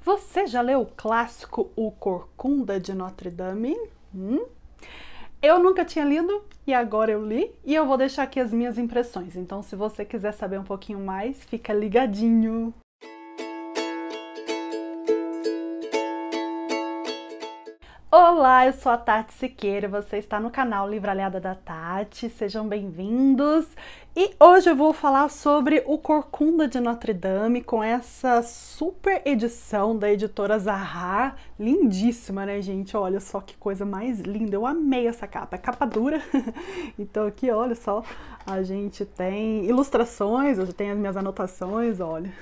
Você já leu o clássico O Corcunda de Notre Dame? Eu nunca tinha lido e agora eu li e eu vou deixar aqui as minhas impressões. Então, se você quiser saber um pouquinho mais, fica ligadinho! Olá, eu sou a Tati Siqueira, você está no canal Livralhada da Tati, sejam bem-vindos! E hoje eu vou falar sobre O Corcunda de Notre Dame com essa super edição da editora Zahar, lindíssima, né, gente? Olha só que coisa mais linda, eu amei essa capa, é capa dura, então aqui, olha só, a gente tem ilustrações, eu já tenho as minhas anotações, olha,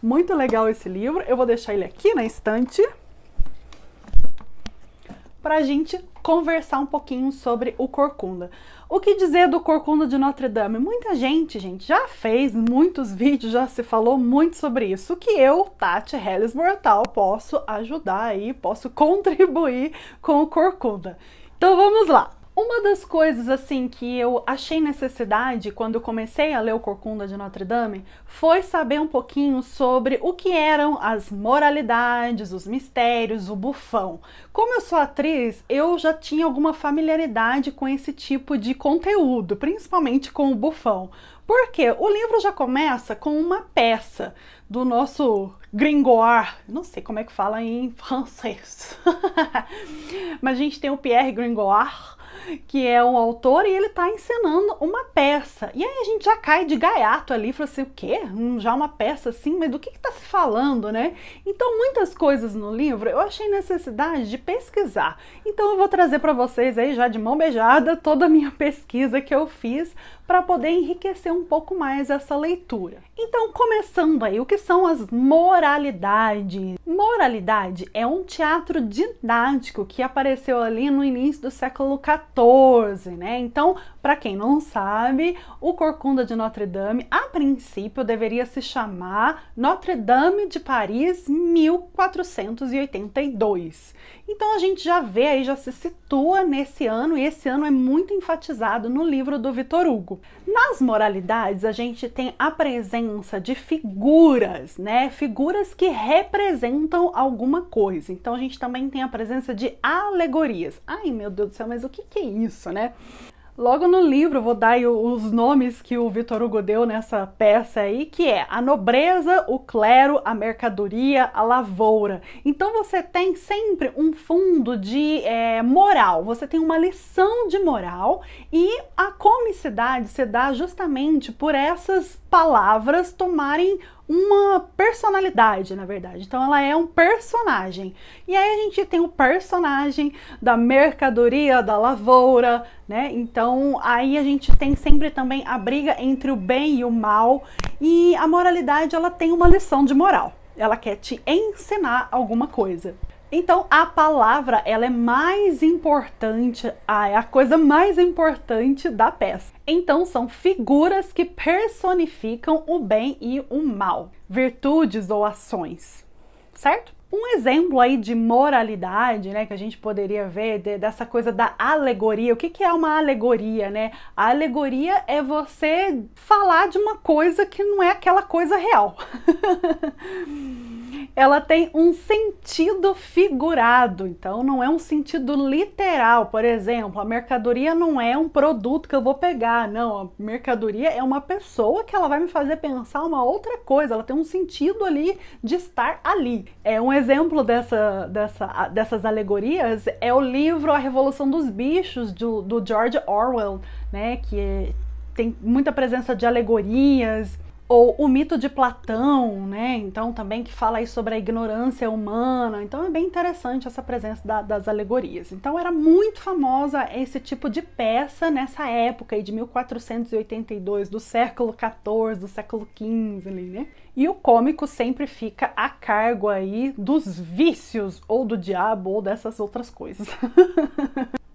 muito legal esse livro, eu vou deixar ele aqui na estante, para a gente conversar um pouquinho sobre o Corcunda. O que dizer do Corcunda de Notre Dame? Muita gente, já fez muitos vídeos, já se falou muito sobre isso, que eu, Tati Hellisbortal, posso ajudar aí, posso contribuir com o Corcunda. Então vamos lá! Uma das coisas assim que eu achei necessidade quando eu comecei a ler o Corcunda de Notre Dame foi saber um pouquinho sobre o que eram as moralidades, os mistérios, o bufão. Como eu sou atriz, eu já tinha alguma familiaridade com esse tipo de conteúdo, principalmente com o bufão. Porque o livro já começa com uma peça do nosso Gringoire, não sei como é que fala em francês, mas a gente tem o Pierre Gringoire, que é um autor, e ele está encenando uma peça. E aí a gente já cai de gaiato ali, fala assim, o quê? Já uma peça assim? Mas do que está se falando, né? Então, muitas coisas no livro eu achei necessidade de pesquisar. Então, eu vou trazer para vocês aí, já de mão beijada, toda a minha pesquisa que eu fiz para poder enriquecer um pouco mais essa leitura. Então, começando aí, o que são as moralidades? Moralidade é um teatro didático que apareceu ali no início do século XIV, né? Então, para quem não sabe, o Corcunda de Notre Dame, a princípio, deveria se chamar Notre Dame de Paris 1482. Então, a gente já vê aí, já se situa nesse ano, e esse ano é muito enfatizado no livro do Victor Hugo. Nas moralidades, a gente tem a presença de figuras, né? Figuras que representam alguma coisa. Então, a gente também tem a presença de alegorias. Ai, meu Deus do céu, mas o que é isso, né? Logo no livro eu vou dar aí os nomes que o Victor Hugo deu nessa peça aí, que é a nobreza, o clero, a mercadoria, a lavoura. Então você tem sempre um fundo de moral, você tem uma lição de moral, e a comicidade se dá justamente por essas palavras tomarem uma personalidade, na verdade. Então ela é um personagem. E aí a gente tem o personagem da mercadoria, da lavoura, né? Então aí a gente tem sempre também a briga entre o bem e o mal. E a moralidade, ela tem uma lição de moral. Ela quer te ensinar alguma coisa. Então, a palavra, ela é mais importante, é a coisa mais importante da peça. Então, são figuras que personificam o bem e o mal, virtudes ou ações, certo? Um exemplo aí de moralidade, né, que a gente poderia ver dessa coisa da alegoria. O que é uma alegoria, né? A alegoria é você falar de uma coisa que não é aquela coisa real. Ela tem um sentido figurado, então não é um sentido literal. Por exemplo, a mercadoria não é um produto que eu vou pegar, não. A mercadoria é uma pessoa que ela vai me fazer pensar uma outra coisa, ela tem um sentido ali de estar ali. Um exemplo dessas alegorias é o livro A Revolução dos Bichos, do George Orwell, né, que tem muita presença de alegorias. Ou o mito de Platão, né? Então também que fala aí sobre a ignorância humana. Então é bem interessante essa presença das alegorias. Então era muito famosa esse tipo de peça nessa época aí de 1482, do século XIV, do século XV ali, né? E o cômico sempre fica a cargo aí dos vícios, ou do diabo, ou dessas outras coisas.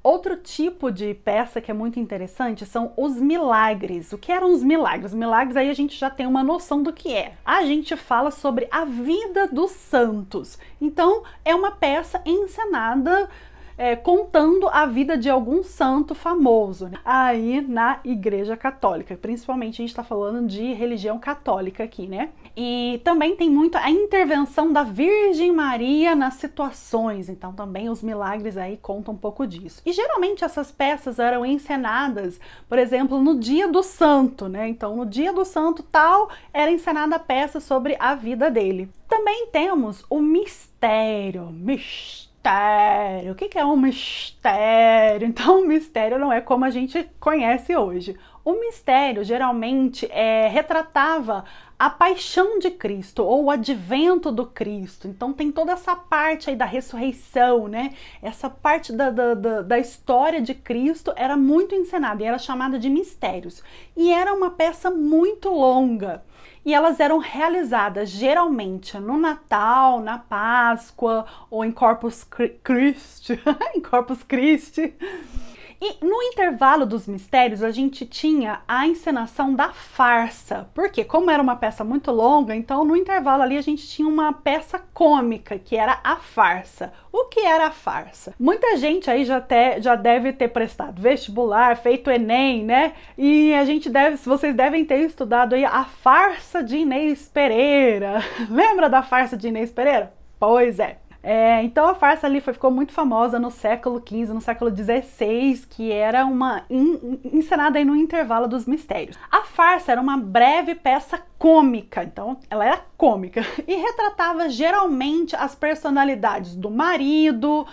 Outro tipo de peça que é muito interessante são os milagres. O que eram os milagres? Milagres aí a gente já tem uma noção do que é. A gente fala sobre a vida dos santos. Então é uma peça encenada contando a vida de algum santo famoso, né? Aí na Igreja Católica, principalmente a gente está falando de religião católica aqui, né? E também tem muito a intervenção da Virgem Maria nas situações, então também os milagres aí contam um pouco disso. E geralmente essas peças eram encenadas, por exemplo, no dia do santo, né? Então no dia do santo tal, era encenada a peça sobre a vida dele. Também temos o mistério. O que é um mistério? Então, o mistério não é como a gente conhece hoje. O mistério geralmente retratava a paixão de Cristo ou o advento do Cristo. Então tem toda essa parte aí da ressurreição, né? Essa parte da história de Cristo era muito encenada e era chamada de mistérios. E era uma peça muito longa. E elas eram realizadas geralmente no Natal, na Páscoa ou em Corpus Christi, em Corpus Christi. E no intervalo dos mistérios a gente tinha a encenação da farsa, porque como era uma peça muito longa, então no intervalo ali a gente tinha uma peça cômica, que era a farsa. O que era a farsa? Muita gente aí já deve ter prestado vestibular, feito Enem, né? E vocês devem ter estudado aí a farsa de Inês Pereira. Lembra da farsa de Inês Pereira? Pois é. Então a farsa ali ficou muito famosa no século XV, no século XVI, que era encenada aí no intervalo dos mistérios. A farsa era uma breve peça cômica, então ela era cômica e retratava geralmente as personalidades do marido,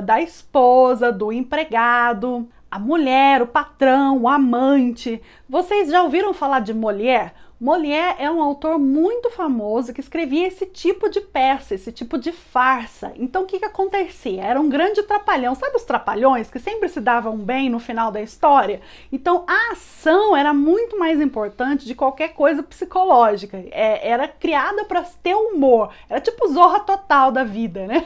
da esposa, do empregado, a mulher, o patrão, o amante. Vocês já ouviram falar de Molière? Molière é um autor muito famoso que escrevia esse tipo de peça, esse tipo de farsa. Então o que acontecia? Era um grande trapalhão, sabe os trapalhões que sempre se davam bem no final da história? Então a ação era muito mais importante de qualquer coisa psicológica, era criada para ter humor, era tipo Zorra Total da vida, né?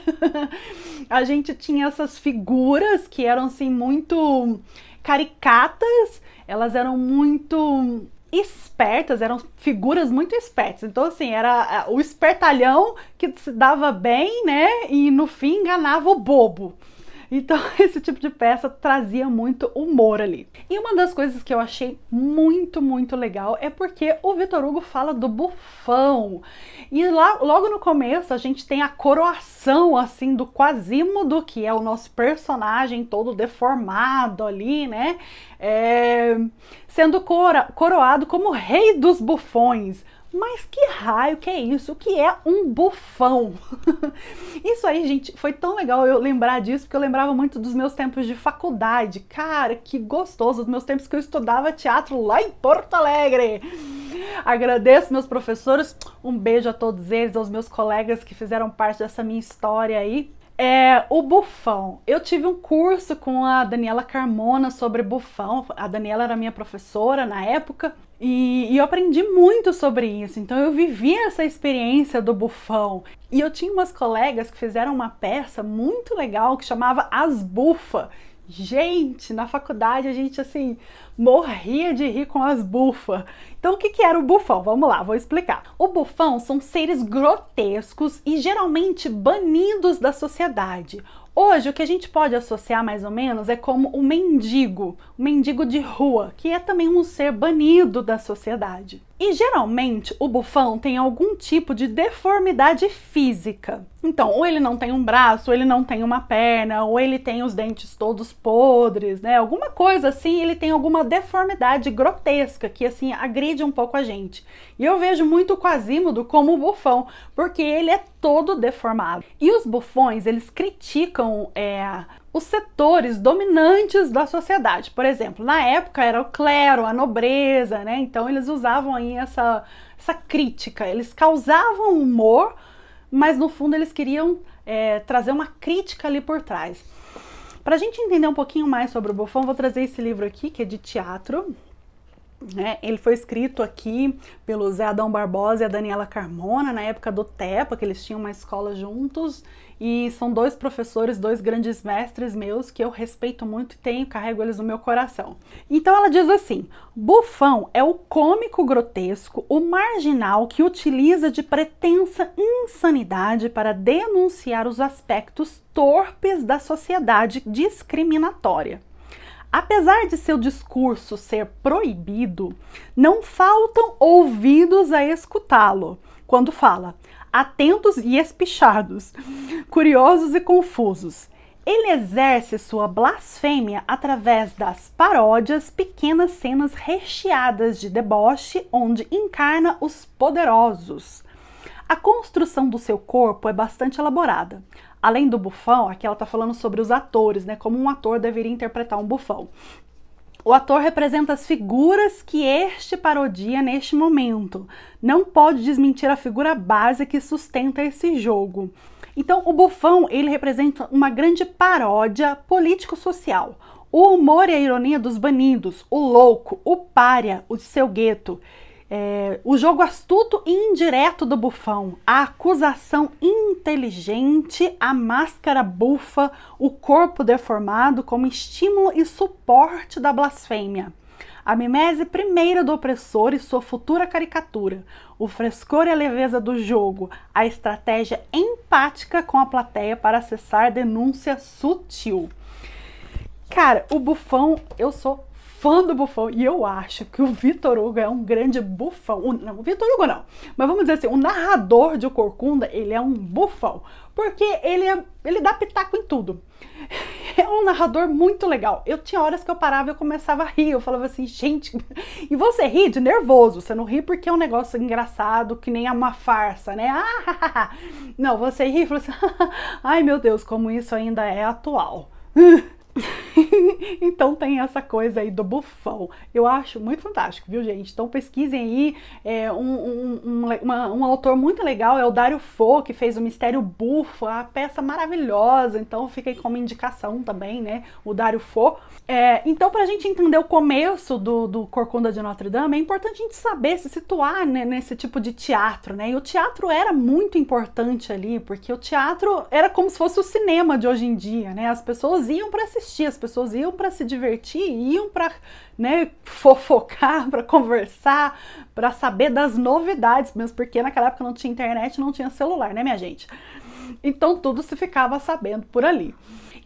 A gente tinha essas figuras que eram assim muito caricatas, elas eram muito espertas, eram figuras muito espertas. Então assim, era o espertalhão que se dava bem, né, e no fim enganava o bobo. Então esse tipo de peça trazia muito humor ali. E uma das coisas que eu achei muito, muito legal é porque o Victor Hugo fala do bufão. E lá, logo no começo, a gente tem a coroação, assim, do Quasimodo, que é o nosso personagem todo deformado ali, né? Sendo coroado como rei dos bufões. Mas que raio que é isso? O que é um bufão? Isso aí, gente, foi tão legal eu lembrar disso, porque eu lembrava muito dos meus tempos de faculdade. Cara, que gostoso, dos meus tempos que eu estudava teatro lá em Porto Alegre. Agradeço meus professores, um beijo a todos eles, aos meus colegas que fizeram parte dessa minha história aí. O bufão. Eu tive um curso com a Daniela Carmona sobre bufão. A Daniela era minha professora na época e eu aprendi muito sobre isso. Então eu vivi essa experiência do bufão. E eu tinha umas colegas que fizeram uma peça muito legal que chamava As Bufa. Gente, na faculdade a gente assim morria de rir com as bufas. Então o que era o bufão? Vamos lá, vou explicar. O bufão são seres grotescos e geralmente banidos da sociedade. Hoje o que a gente pode associar mais ou menos é como o mendigo de rua, que é também um ser banido da sociedade. E geralmente o bufão tem algum tipo de deformidade física. Então, ou ele não tem um braço, ou ele não tem uma perna, ou ele tem os dentes todos podres, né? Alguma coisa assim, ele tem alguma deformidade grotesca que assim agride um pouco a gente. E eu vejo muito o Quasimodo como o bufão, porque ele é todo deformado. E os bufões, eles criticam os setores dominantes da sociedade. Por exemplo, na época era o clero, a nobreza, né? Então eles usavam aí essa crítica, eles causavam humor, mas no fundo eles queriam trazer uma crítica ali por trás. Para a gente entender um pouquinho mais sobre o bufão, vou trazer esse livro aqui, que é de teatro. né? Ele foi escrito aqui pelo Zé Adão Barbosa e a Daniela Carmona, na época do TEPA, que eles tinham uma escola juntos, e são dois professores, dois grandes mestres meus, que eu respeito muito e carrego eles no meu coração. Então ela diz assim: bufão é o cômico grotesco, o marginal que utiliza de pretensa insanidade para denunciar os aspectos torpes da sociedade discriminatória. Apesar de seu discurso ser proibido, não faltam ouvidos a escutá-lo quando fala, atentos e espichados, curiosos e confusos. Ele exerce sua blasfêmia através das paródias, pequenas cenas recheadas de deboche, onde encarna os poderosos. A construção do seu corpo é bastante elaborada. Além do bufão, aqui ela está falando sobre os atores, né? Como um ator deveria interpretar um bufão. O ator representa as figuras que este parodia neste momento. Não pode desmentir a figura base que sustenta esse jogo. Então, o bufão, ele representa uma grande paródia político-social. O humor e a ironia dos banidos, o louco, o pária, o seu gueto. O jogo astuto e indireto do bufão, a acusação inteligente, a máscara bufa, o corpo deformado como estímulo e suporte da blasfêmia. A mimese primeira do opressor e sua futura caricatura, o frescor e a leveza do jogo, a estratégia empática com a plateia para acessar denúncia sutil. Cara, o bufão, eu sou fã do bufão e eu acho que o Vitor Hugo é um grande bufão. Não, o Vitor Hugo não, mas vamos dizer assim, o narrador de O Corcunda, ele é um bufão, porque ele dá pitaco em tudo. É um narrador muito legal. Eu tinha horas que eu parava e eu começava a rir, eu falava assim, gente, e você ri de nervoso, você não ri porque é um negócio engraçado, que nem é uma farsa, né? Não, você ri e fala assim, ai meu Deus, como isso ainda é atual. Então tem essa coisa aí do bufão. Eu acho muito fantástico, viu, gente? Então pesquisem aí. Um autor muito legal é o Dario Fo, que fez o Mistério Bufo, a peça maravilhosa. Então fica aí como indicação também, né? O Dario Fo. Então, para a gente entender o começo do Corcunda de Notre Dame, é importante a gente saber se situar, né, nesse tipo de teatro, né? E o teatro era muito importante ali, porque o teatro era como se fosse o cinema de hoje em dia, né? As pessoas iam para assistir, as pessoas iam para se divertir, iam para, né, fofocar, para conversar, para saber das novidades, mesmo porque naquela época não tinha internet, não tinha celular, né, minha gente? Então tudo se ficava sabendo por ali.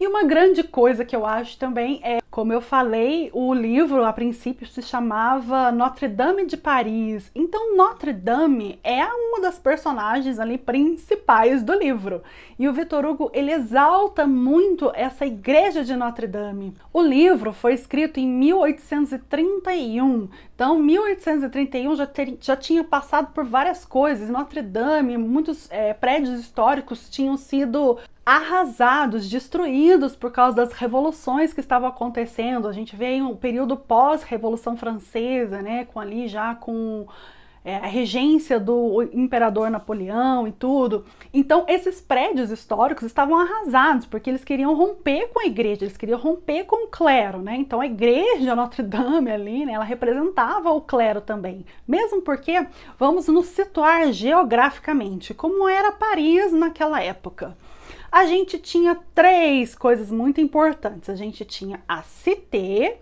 E uma grande coisa que eu acho também é, como eu falei, o livro a princípio se chamava Notre Dame de Paris. Então Notre Dame é uma das personagens ali principais do livro. E o Vitor Hugo, ele exalta muito essa igreja de Notre Dame. O livro foi escrito em 1831. Então, 1831 já tinha passado por várias coisas. Notre Dame, muitos prédios históricos tinham sido arrasados, destruídos por causa das revoluções que estavam acontecendo. A gente vê aí um período pós-Revolução Francesa, né, com a regência do imperador Napoleão e tudo. Então esses prédios históricos estavam arrasados, porque eles queriam romper com a igreja, eles queriam romper com o clero, né? Então a igreja Notre Dame ali, né, ela representava o clero também. Mesmo porque, vamos nos situar geograficamente, como era Paris naquela época. A gente tinha três coisas muito importantes. A gente tinha a Cité,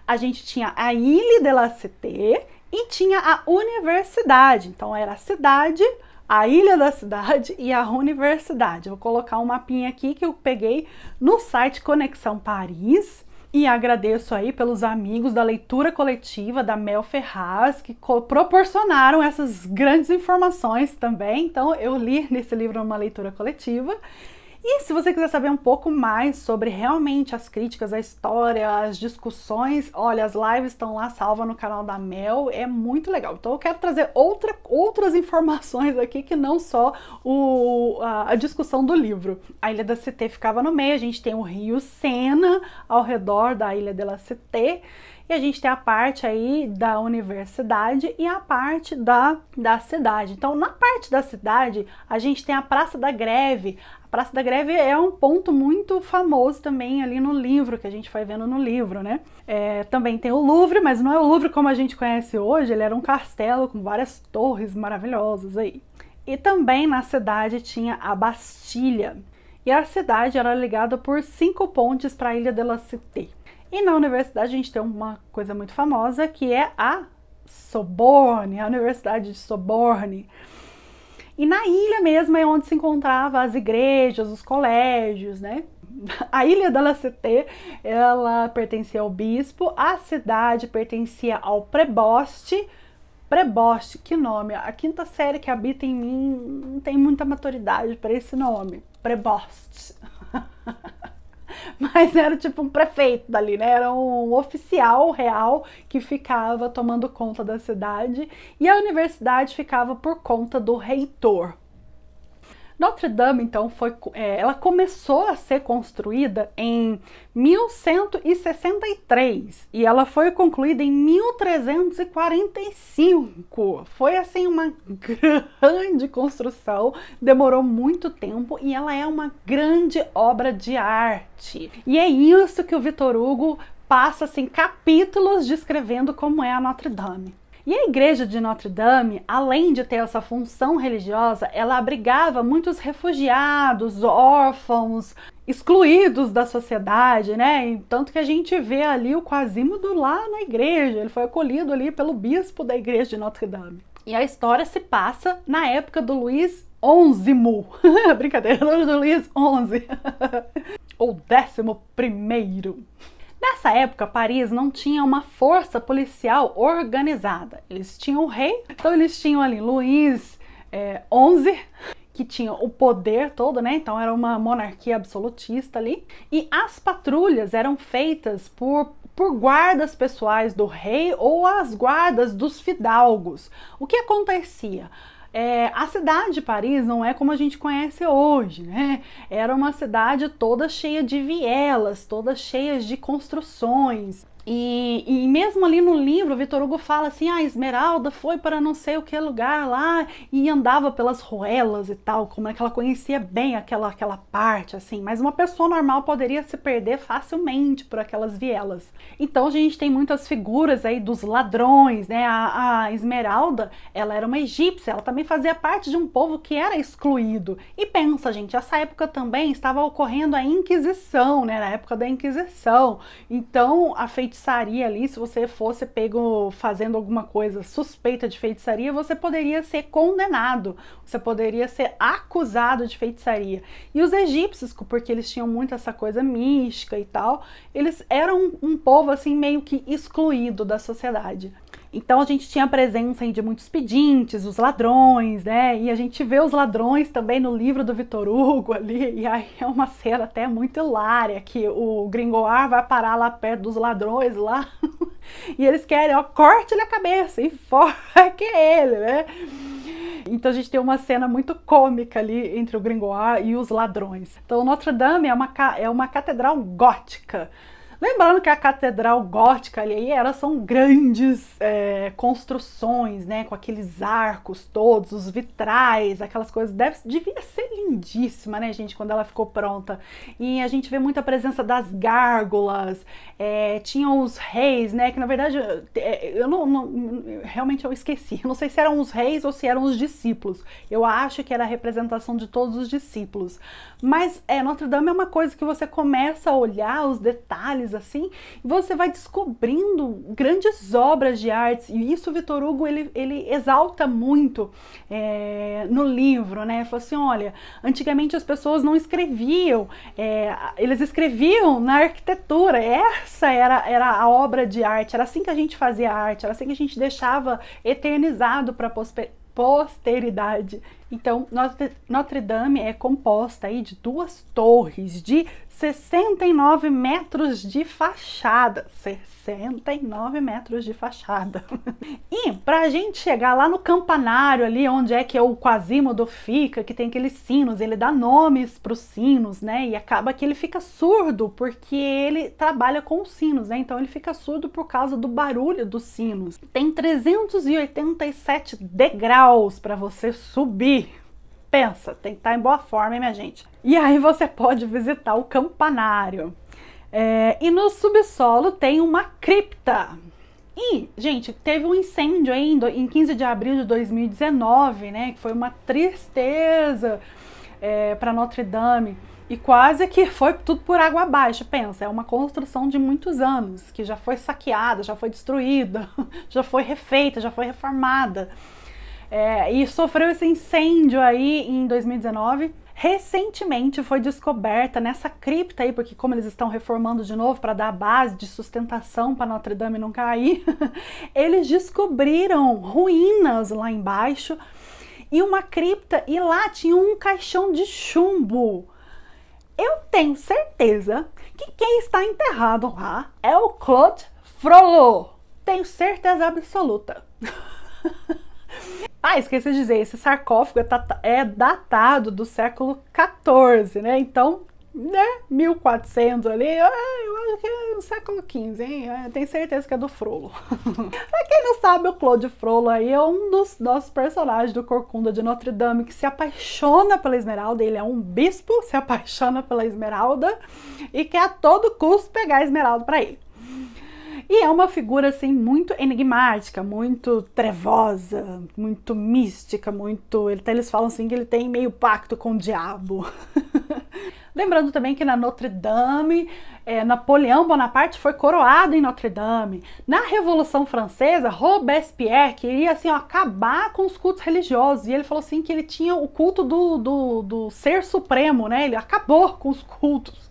a gente tinha a Ile de la Cité e tinha a universidade. Então era a cidade, a ilha da cidade e a universidade. Eu vou colocar um mapinha aqui que eu peguei no site Conexão Paris. E agradeço aí pelos amigos da leitura coletiva da Mel Ferraz, que proporcionaram essas grandes informações também. Então eu li nesse livro uma leitura coletiva. E se você quiser saber um pouco mais sobre realmente as críticas à história, as discussões, olha, as lives estão lá salvas no canal da Mel, é muito legal. Então eu quero trazer outras informações aqui que não só a discussão do livro. A Ilha da Cité ficava no meio, a gente tem o rio Sena ao redor da Ilha de la Cité, E a gente tem a parte aí da universidade e a parte da cidade. Então, na parte da cidade, a gente tem a Praça da Greve. A Praça da Greve é um ponto muito famoso também ali no livro, que a gente foi vendo no livro, né? Também tem o Louvre, mas não é o Louvre como a gente conhece hoje, ele era um castelo com várias torres maravilhosas aí. E também na cidade tinha a Bastilha. E a cidade era ligada por 5 pontes para a Ilha de la Cité. E na universidade a gente tem uma coisa muito famosa que é a Sorbonne, a Universidade de Sorbonne. E na ilha mesmo é onde se encontravam as igrejas, os colégios, né? A Ilha de la Cité, ela pertencia ao bispo, a cidade pertencia ao preboste. Preboste, que nome? A quinta série que habita em mim não tem muita maturidade para esse nome. Preboste. Mas era tipo um prefeito dali, né? Era um oficial real que ficava tomando conta da cidade e a universidade ficava por conta do reitor. Notre Dame, então, ela começou a ser construída em 1163 e ela foi concluída em 1345. Foi, assim, uma grande construção, demorou muito tempo e ela é uma grande obra de arte. E é isso que o Victor Hugo passa, assim, capítulos descrevendo como é a Notre Dame. E a igreja de Notre Dame, além de ter essa função religiosa, ela abrigava muitos refugiados, órfãos, excluídos da sociedade, né? Tanto que a gente vê ali o Quasimodo lá na igreja, ele foi acolhido ali pelo bispo da igreja de Notre Dame. E a história se passa na época do Luís XI. Brincadeira, do Luís XI. Ou 11º. Nessa época, Paris não tinha uma força policial organizada. Eles tinham o rei, então eles tinham ali Luís XI, que tinha o poder todo, né? Então era uma monarquia absolutista ali. E as patrulhas eram feitas por guardas pessoais do rei ou as guardas dos fidalgos. O que acontecia? A cidade de Paris não é como a gente conhece hoje, né? Era uma cidade toda cheia de vielas, toda cheia de construções. E mesmo ali no livro, Victor Hugo fala assim, a Esmeralda foi para não sei o que lugar lá e andava pelas ruelas e tal, como é que ela conhecia bem aquela parte, assim, mas uma pessoa normal poderia se perder facilmente por aquelas vielas. Então a gente tem muitas figuras aí dos ladrões, né? A Esmeralda, ela era uma egípcia, ela também fazia parte de um povo que era excluído. E pensa, gente, essa época também estava ocorrendo a Inquisição, né? Na época da Inquisição. Então a feitiçaria ali, se você fosse pego fazendo alguma coisa suspeita de feitiçaria, você poderia ser condenado, você poderia ser acusado de feitiçaria. E os egípcios, porque eles tinham muito essa coisa mística e tal, eles eram um povo assim meio que excluído da sociedade. Então a gente tinha a presença de muitos pedintes, os ladrões, né? E a gente vê os ladrões também no livro do Victor Hugo ali, e aí é uma cena até muito hilária, que o Gringoire vai parar lá perto dos ladrões lá, e eles querem, ó, corte-lhe a cabeça, e enforque ele, né? Então a gente tem uma cena muito cômica ali entre o Gringoire e os ladrões. Então Notre Dame é uma catedral gótica. Lembrando que a catedral gótica ali, elas são grandes construções, né, com aqueles arcos todos, os vitrais, aquelas coisas, devia ser lindíssima, né, gente, quando ela ficou pronta. E a gente vê muita presença das gárgulas, tinham os reis, né, que na verdade, realmente eu esqueci, não sei se eram os reis ou se eram os discípulos, eu acho que era a representação de todos os discípulos, mas Notre Dame é uma coisa que você começa a olhar os detalhes assim, e você vai descobrindo grandes obras de artes, e isso o Victor Hugo ele exalta muito no livro, né? Ele falou assim, olha, antigamente as pessoas não escreviam, eles escreviam na arquitetura, essa era a obra de arte, era assim que a gente fazia arte, era assim que a gente deixava eternizado para posteridade. Então, Notre Dame é composta aí de duas torres de 69 metros de fachada. 69 metros de fachada. E pra gente chegar lá no campanário ali, onde é que o Quasimodo fica, que tem aqueles sinos, ele dá nomes para os sinos, né? E acaba que ele fica surdo, porque ele trabalha com os sinos, né? Então ele fica surdo por causa do barulho dos sinos. Tem 387 degraus para você subir. Pensa, tem que estar em boa forma, hein, minha gente? E aí você pode visitar o campanário. E no subsolo tem uma cripta. E, gente, teve um incêndio ainda em 15 de abril de 2019, né? Que foi uma tristeza para Notre Dame. E quase que foi tudo por água abaixo. Pensa, é uma construção de muitos anos, que já foi saqueada, já foi destruída, já foi refeita, já foi reformada. E sofreu esse incêndio aí em 2019. Recentemente foi descoberta nessa cripta aí, porque como eles estão reformando de novo para dar base de sustentação para Notre Dame não cair, eles descobriram ruínas lá embaixo e uma cripta, e lá tinha um caixão de chumbo. Eu tenho certeza que quem está enterrado lá é o Claude Frollo. Tenho certeza absoluta. Esqueci de dizer, esse sarcófago é datado do século XIV, né? Então, né, 1400 ali, eu acho que é no século XV, hein? Tenho certeza que é do Frollo. Pra quem não sabe, o Claude Frollo aí é um dos nossos personagens do Corcunda de Notre Dame, que se apaixona pela esmeralda. Ele é um bispo, se apaixona pela esmeralda e quer a todo custo pegar a esmeralda para ele. E é uma figura, assim, muito enigmática, muito trevosa, muito mística, muito... Eles falam, assim, que ele tem meio pacto com o diabo. Lembrando também que na Notre Dame, Napoleão Bonaparte foi coroado em Notre Dame. Na Revolução Francesa, Robespierre queria, assim, acabar com os cultos religiosos. E ele falou, assim, que ele tinha o culto do ser supremo, né? Ele acabou com os cultos.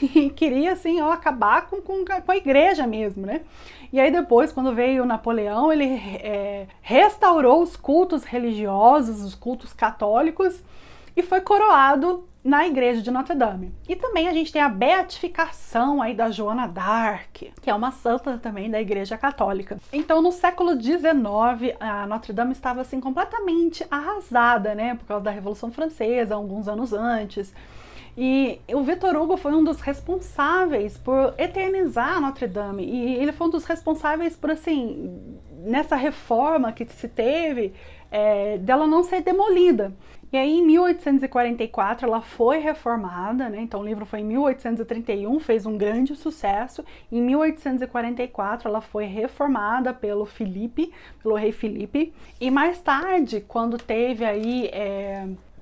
E queria, assim, acabar com a igreja mesmo, né? E aí depois, quando veio Napoleão, ele restaurou os cultos religiosos, os cultos católicos, e foi coroado na igreja de Notre Dame. E também a gente tem a beatificação aí da Joana d'Arc, que é uma santa também da igreja católica. Então, no século XIX, a Notre Dame estava, assim, completamente arrasada, né? Por causa da Revolução Francesa, alguns anos antes. E o Victor Hugo foi um dos responsáveis por eternizar a Notre Dame, e ele foi um dos responsáveis por, assim, nessa reforma que se teve, dela não ser demolida. E aí em 1844 ela foi reformada, né? Então o livro foi em 1831, fez um grande sucesso. Em 1844 ela foi reformada pelo rei Filipe, e mais tarde, quando teve aí...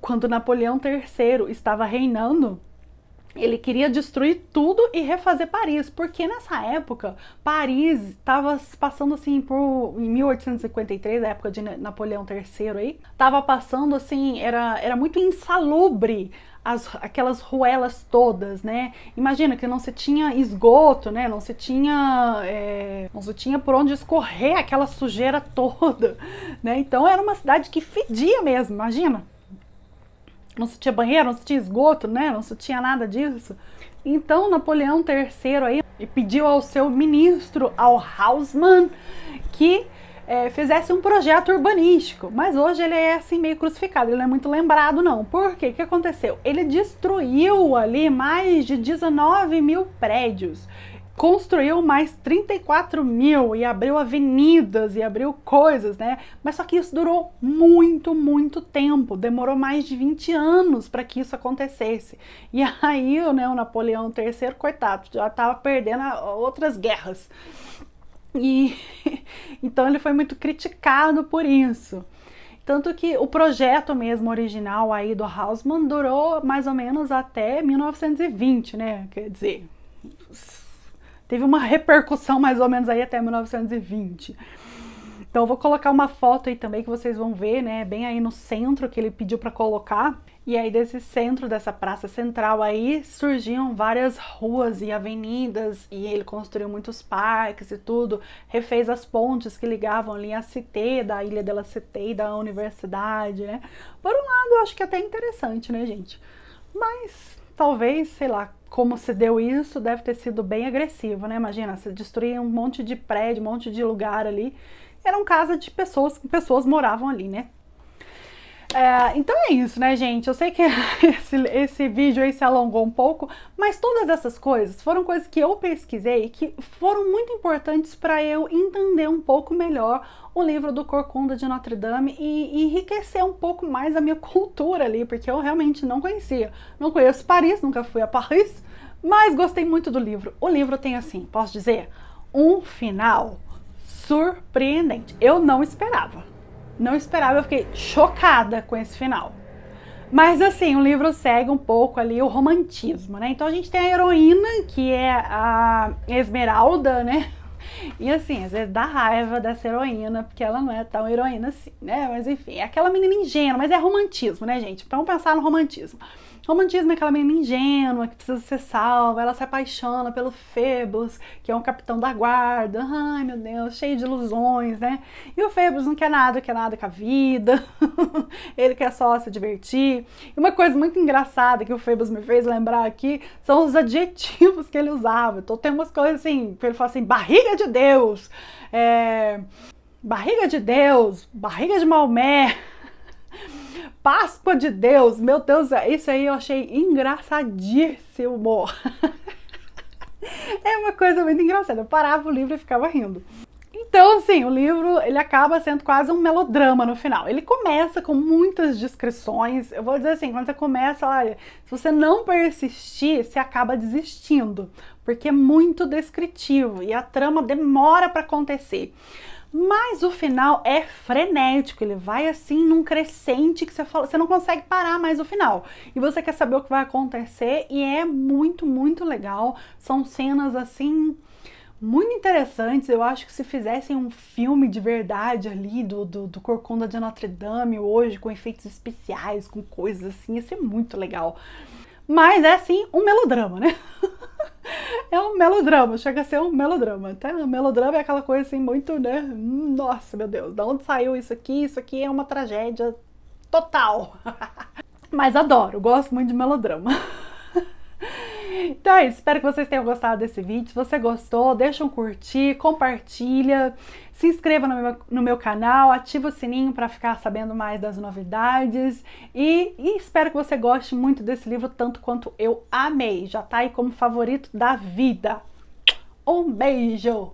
Quando Napoleão III estava reinando, ele queria destruir tudo e refazer Paris, porque nessa época Paris estava passando, assim, em 1853, a época de Napoleão III aí, estava passando, assim, era muito insalubre aquelas ruelas todas, né? Imagina que não se tinha esgoto, né? Não se tinha por onde escorrer aquela sujeira toda, né? Então era uma cidade que fedia mesmo, imagina. Não se tinha banheiro, não se tinha esgoto, né? Não se tinha nada disso. Então Napoleão III aí pediu ao seu ministro, ao Haussmann, que fizesse um projeto urbanístico. Mas hoje ele é, assim, meio crucificado, ele não é muito lembrado não. Por quê? O que aconteceu? Ele destruiu ali mais de 19 mil prédios. Construiu mais 34 mil e abriu avenidas e abriu coisas, né? Mas só que isso durou muito, muito tempo. Demorou mais de 20 anos para que isso acontecesse. E aí, né, o Napoleão III, coitado, já estava perdendo outras guerras. E então ele foi muito criticado por isso. Tanto que o projeto mesmo original aí do Haussmann durou mais ou menos até 1920, né? Quer dizer... Teve uma repercussão mais ou menos aí até 1920. Então eu vou colocar uma foto aí também que vocês vão ver, né? Bem aí no centro que ele pediu para colocar. E aí desse centro, dessa praça central aí, surgiam várias ruas e avenidas, e ele construiu muitos parques e tudo, refez as pontes que ligavam ali a Cité, da Ilha de la Cité e da universidade, né? Por um lado, eu acho que é até interessante, né, gente? Mas talvez, sei lá, como se deu isso, deve ter sido bem agressivo, né? Imagina, você destruía um monte de prédio, um monte de lugar ali. Eram casas de pessoas, que pessoas moravam ali, né? Então é isso, né, gente? Eu sei que esse vídeo aí se alongou um pouco, mas todas essas coisas foram coisas que eu pesquisei que foram muito importantes para eu entender um pouco melhor o livro do Corcunda de Notre Dame e enriquecer um pouco mais a minha cultura ali, porque eu realmente não conhecia. Não conheço Paris, nunca fui a Paris, mas gostei muito do livro. O livro tem, assim, posso dizer, um final surpreendente. Eu não esperava. Não esperava, eu fiquei chocada com esse final. Mas assim, o livro segue um pouco ali o romantismo, né? Então a gente tem a heroína, que é a Esmeralda, né? E assim, às vezes dá raiva dessa heroína, porque ela não é tão heroína assim, né? Mas enfim, é aquela menina ingênua, mas é romantismo, né, gente? Vamos pensar no romantismo. Romantismo é aquela menina ingênua que precisa ser salva, ela se apaixona pelo Phoebus, que é um capitão da guarda, ai meu Deus, cheio de ilusões, né? E o Phoebus não quer nada com a vida, ele quer só se divertir. E uma coisa muito engraçada que o Phoebus me fez lembrar aqui são os adjetivos que ele usava. Então tem umas coisas assim, que ele fala assim, barriga de Deus, barriga de Deus, barriga de Maomé, Páscoa de Deus, meu Deus, isso aí eu achei engraçadíssimo. É uma coisa muito engraçada, eu parava o livro e ficava rindo. Então, assim, o livro, ele acaba sendo quase um melodrama no final. Ele começa com muitas descrições, eu vou dizer assim, quando você começa, olha, se você não persistir, você acaba desistindo, porque é muito descritivo e a trama demora para acontecer. Mas o final é frenético, ele vai assim num crescente que você não consegue parar mais o final. E você quer saber o que vai acontecer e é muito, muito legal. São cenas assim muito interessantes. Eu acho que se fizessem um filme de verdade ali do Corcunda de Notre Dame hoje, com efeitos especiais, com coisas assim, ia ser muito legal. Mas é assim um melodrama, né? É um melodrama, chega a ser um melodrama. Tá? O melodrama é aquela coisa assim muito, né? Nossa, meu Deus, de onde saiu isso aqui? Isso aqui é uma tragédia total. Mas adoro, gosto muito de melodrama. Então é isso, espero que vocês tenham gostado desse vídeo. Se você gostou, deixa um curtir, compartilha, se inscreva no meu canal, ativa o sininho para ficar sabendo mais das novidades e espero que você goste muito desse livro, tanto quanto eu amei. Já tá aí como favorito da vida. Um beijo!